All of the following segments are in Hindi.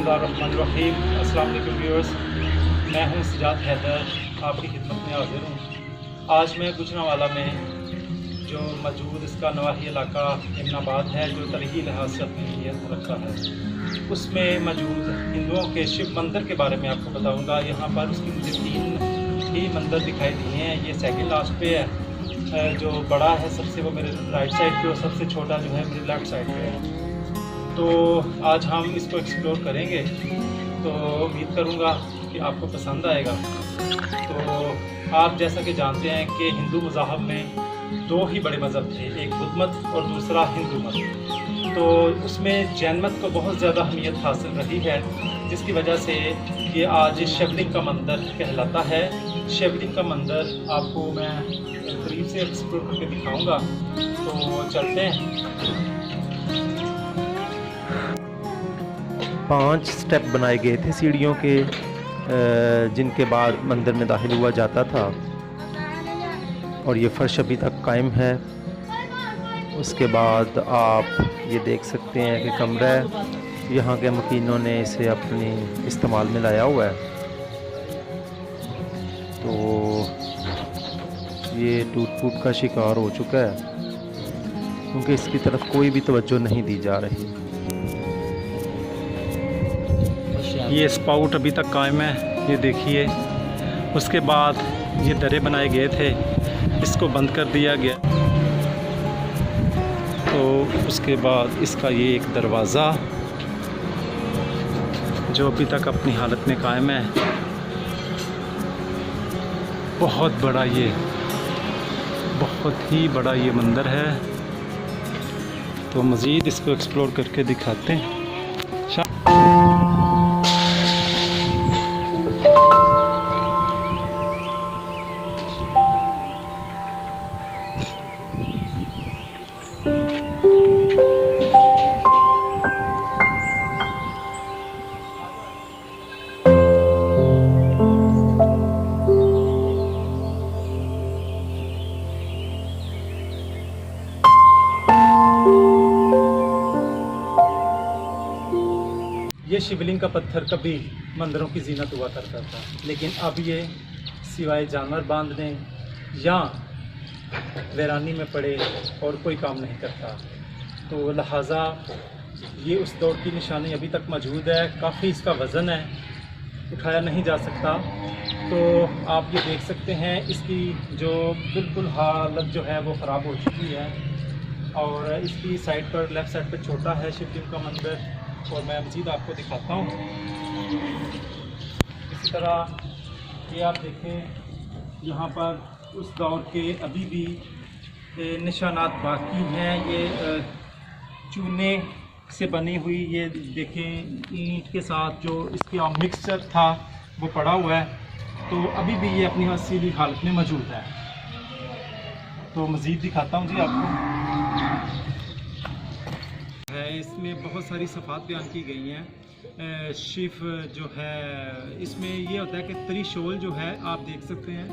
बिस्मिल्लाहिर्रहमानिर्रहीम। अस्सलाम वालेकुम व्यूअर्स, मैं हूं सजाद हैदर, आपकी खिदमत में हाजिर हूं। आज मैं गुजरांवाला में जो मौजूद इसका नवाही इलाका एमनाबाद है, जो तरीही लिहाज से अपनी अहमियत रखा है, उसमें मौजूद हिंदुओं के शिव मंदिर के बारे में आपको बताऊंगा। यहाँ पर उसकी मुझे 3 ही मंदिर दिखाई दिए हैं। ये सेकंड लास्ट पे है, जो बड़ा है सबसे वो मेरे राइट साइड पे, और सबसे छोटा जो है मेरे लेफ़्ट साइड पे है। तो आज हम इसको एक्सप्लोर करेंगे, तो उम्मीद करूँगा कि आपको पसंद आएगा। तो आप जैसा कि जानते हैं कि हिंदू मज़हब में 2 ही बड़े मज़हब थे, एक बुद्ध मत और दूसरा हिंदू मत। तो उसमें जैन मत को बहुत ज़्यादा अहमियत हासिल रही है, जिसकी वजह से ये आज शिवलिंग का मंदिर कहलाता है। शिवलिंग का मंदिर आपको मैं करीब से एक्सप्लोर करके दिखाऊँगा, तो चलते हैं। 5 स्टेप बनाए गए थे सीढ़ियों के, जिनके बाद मंदिर में दाखिल हुआ जाता था, और ये फर्श अभी तक कायम है। उसके बाद आप ये देख सकते हैं कि कमरा यहाँ के मकीनों ने इसे अपनी इस्तेमाल में लाया हुआ है। तो ये टूट फूट का शिकार हो चुका है, क्योंकि इसकी तरफ कोई भी तवज्जो नहीं दी जा रही। ये स्पाउट अभी तक कायम है, ये देखिए। उसके बाद ये दरे बनाए गए थे, इसको बंद कर दिया गया। तो उसके बाद इसका ये एक दरवाज़ा जो अभी तक अपनी हालत में कायम है। बहुत ही बड़ा ये मंदिर है। तो मज़ीद इसको एक्सप्लोर करके दिखाते हैं। ये शिवलिंग का पत्थर कभी मंदिरों की जीनत हुआ करता था, लेकिन अब ये सिवाय जानवर बांधने या वीरानी में पड़े और कोई काम नहीं करता। तो लिहाजा ये उस दौर की निशानी अभी तक मौजूद है। काफ़ी इसका वज़न है, उठाया नहीं जा सकता। तो आप ये देख सकते हैं, इसकी जो बिल्कुल हालत जो है वो ख़राब हो चुकी है। और इसकी साइड पर, लेफ़्ट साइड पर छोटा है शिवलिंग का मंदिर, और मैं मज़ीद आपको दिखाता हूँ। इसी तरह ये आप देखें, यहाँ पर उस दौर के अभी भी निशानात बाकी हैं। ये चूने से बनी हुई, ये देखें, ईंट के साथ जो इसका मिक्सचर था वो पड़ा हुआ है। तो अभी भी ये अपनी असली हालत में मौजूद है। तो मज़ीद दिखाता हूँ जी आपको। इसमें बहुत सारी सफ़ात बयान की गई हैं। शिव जो है, इसमें ये होता है कि त्रिशूल जो है, आप देख सकते हैं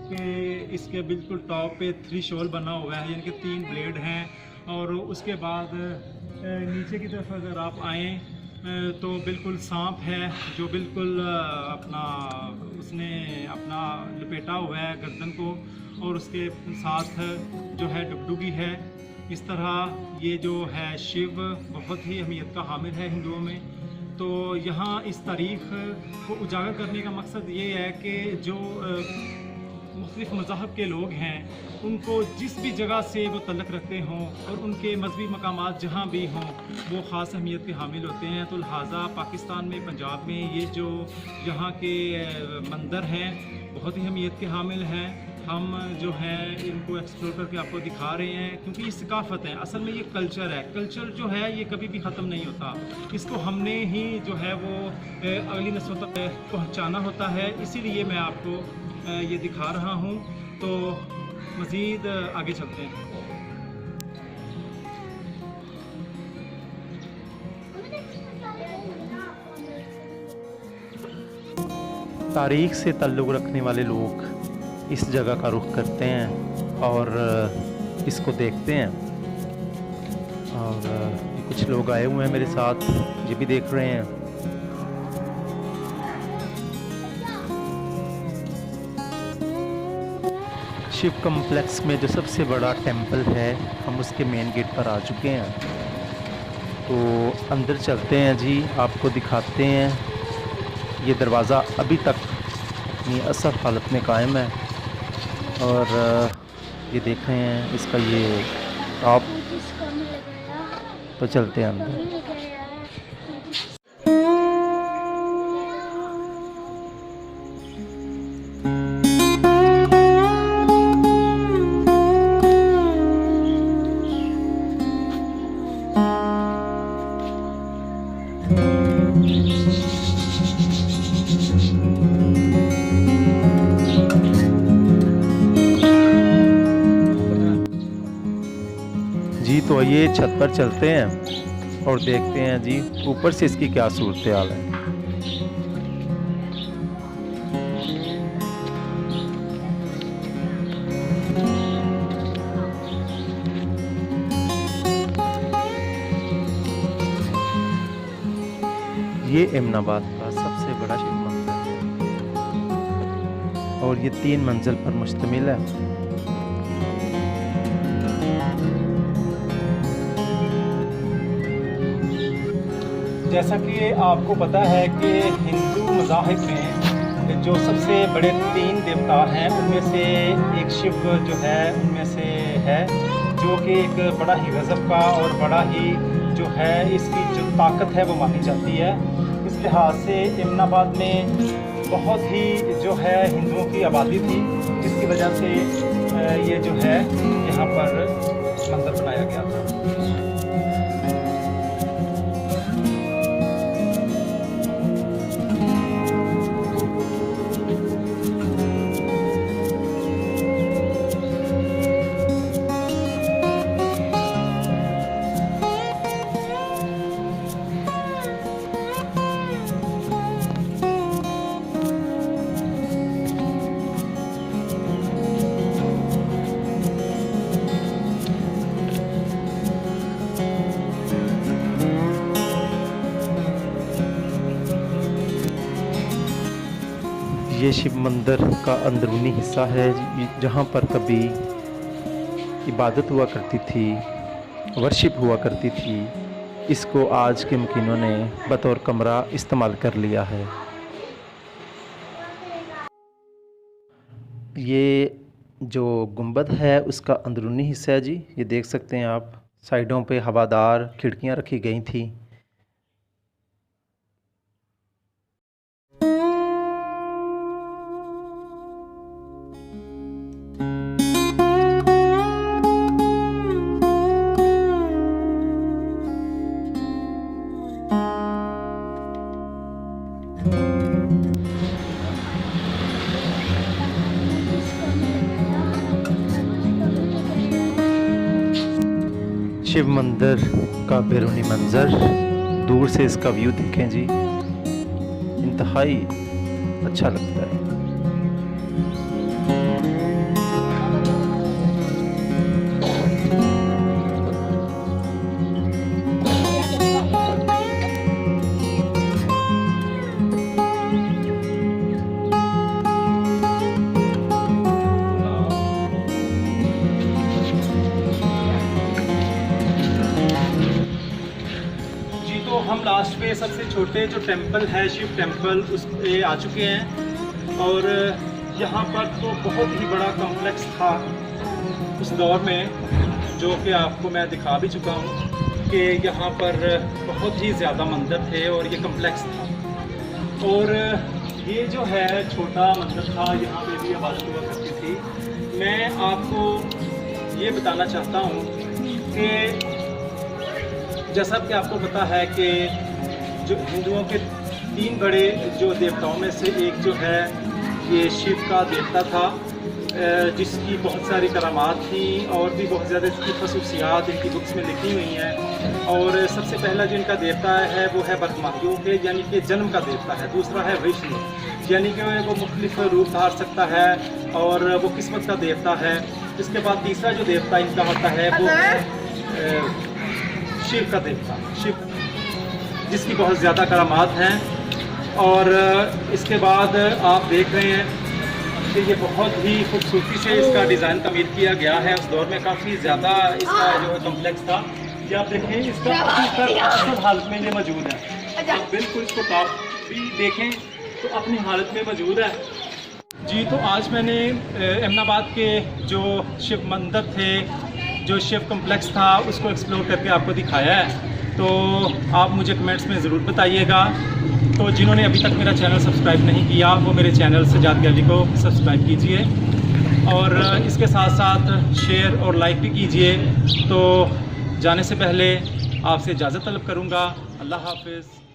कि इसके बिल्कुल टॉप पे त्रिशूल बना हुआ है, यानी कि 3 ब्लेड हैं। और उसके बाद नीचे की तरफ अगर आप आएँ तो बिल्कुल सांप है, जो बिल्कुल उसने अपना लपेटा हुआ है गर्दन को, और उसके साथ जो है डुगडुगी है। इस तरह ये जो है शिव बहुत ही अहमियत का हामिल है हिंदुओं में। तो यहाँ इस तारीख़ को उजागर करने का मकसद ये है कि जो मुख्तलिफ़ मज़हब के लोग हैं, उनको जिस भी जगह से वो तल्लुक़ रखते हों और उनके मजहबी मकामात जहाँ भी हों, वो ख़ास अहमियत के हामिल होते हैं। तो लिहाजा पाकिस्तान में, पंजाब में ये जो यहाँ के मंदिर हैं बहुत ही अहमियत के हामिल हैं। हम जो है इनको एक्सप्लोर करके आपको दिखा रहे हैं, क्योंकि ये सकाफ़त है। असल में ये कल्चर है। कल्चर जो है ये कभी भी ख़त्म नहीं होता। इसको हमने ही जो है वो अगली नस्लों तक पहुँचाना होता है। इसीलिए मैं आपको ये दिखा रहा हूँ। तो मज़ीद आगे चलते हैं। तारीख़ से ताल्लुक़ रखने वाले लोग इस जगह का रुख करते हैं और इसको देखते हैं। और कुछ लोग आए हुए हैं मेरे साथ, ये भी देख रहे हैं। शिव कम्प्लेक्स में जो सबसे बड़ा टेंपल है, हम उसके मेन गेट पर आ चुके हैं। तो अंदर चलते हैं जी, आपको दिखाते हैं। ये दरवाज़ा अभी तक अपनी असल हालत में कायम है और ये देख रहे हैं इसका ये टॉप। तो चलते हैं अंदर। जी तो ये छत पर चलते हैं और देखते हैं जी ऊपर से इसकी क्या सूरत हाल है। ये एमनाबाद का सबसे बड़ा शिव मंदिर है और ये 3 मंजिल पर मुश्तमिल है। जैसा कि आपको पता है कि हिंदू मज़ाहिब में जो सबसे बड़े 3 देवता हैं उनमें से एक शिव जो है उनमें से है, जो कि एक बड़ा ही गज़ब का और बड़ा ही जो है इसकी जो ताकत है वो मानी जाती है। इस लिहाज से एमनाबाद में बहुत ही जो है हिंदुओं की आबादी थी, जिसकी वजह से ये जो है यहाँ पर मंदिर बनाया गया था। ये शिव मंदिर का अंदरूनी हिस्सा है, जहाँ पर कभी इबादत हुआ करती थी, वर्शिप हुआ करती थी। इसको आज के मुकीनों ने बतौर कमरा इस्तेमाल कर लिया है। ये जो गुंबद है उसका अंदरूनी हिस्सा है जी, ये देख सकते हैं आप। साइडों पे हवादार खिड़कियाँ रखी गई थी। शिव मंदिर का बैरूनी मंजर, दूर से इसका व्यू देखें जी, इंतहाई अच्छा लगता है। हम लास्ट पे सबसे छोटे जो टेंपल है शिव टेंपल उस पे आ चुके हैं और यहाँ पर तो बहुत ही बड़ा कॉम्प्लेक्स था उस दौर में, जो कि आपको मैं दिखा भी चुका हूँ कि यहाँ पर बहुत ही ज़्यादा मंदिर थे और ये कॉम्प्लेक्स था। और ये जो है छोटा मंदिर था, यहाँ पे भी इबादत हुआ करती थी। मैं आपको ये बताना चाहता हूँ कि जैसा कि आपको पता है कि जो हिंदुओं के 3 बड़े जो देवताओं में से एक जो है ये शिव का देवता था, जिसकी बहुत सारी करामात थी और भी बहुत ज़्यादा इसकी खसूसियात इनकी बुक्स में लिखी हुई हैं। और सबसे पहला जो इनका देवता है वो है बदमाशियों के यानी कि जन्म का देवता है। दूसरा है विष्णु, यानी कि वो मुख्तलिफ रूप धार सकता है और वो किस्मत का देवता है। इसके बाद तीसरा जो देवता इनका होता है वो है शिव का देवता, शिव, जिसकी बहुत ज़्यादा करामात हैं। और इसके बाद आप देख रहे हैं कि ये बहुत ही खूबसूरती से इसका डिज़ाइन तमीर किया गया है। उस दौर में काफ़ी ज़्यादा इसका जो है कॉम्प्लेक्स था। ये आप देखें, इसका असल हालत में ये मौजूद है। आप बिल्कुल इसको टॉप भी देखें तो अपनी हालत में मौजूद है जी। तो आज मैंने एमनाबाद के जो शिव मंदिर थे, जो शिव कॉम्प्लेक्स था, उसको एक्सप्लोर करके आपको दिखाया है। तो आप मुझे कमेंट्स में ज़रूर बताइएगा। तो जिन्होंने अभी तक मेरा चैनल सब्सक्राइब नहीं किया वो मेरे चैनल सजाद गैलरी को सब्सक्राइब कीजिए और इसके साथ साथ शेयर और लाइक भी कीजिए। तो जाने से पहले आपसे इजाज़त तलब करूँगा। अल्लाह हाफ़िज़।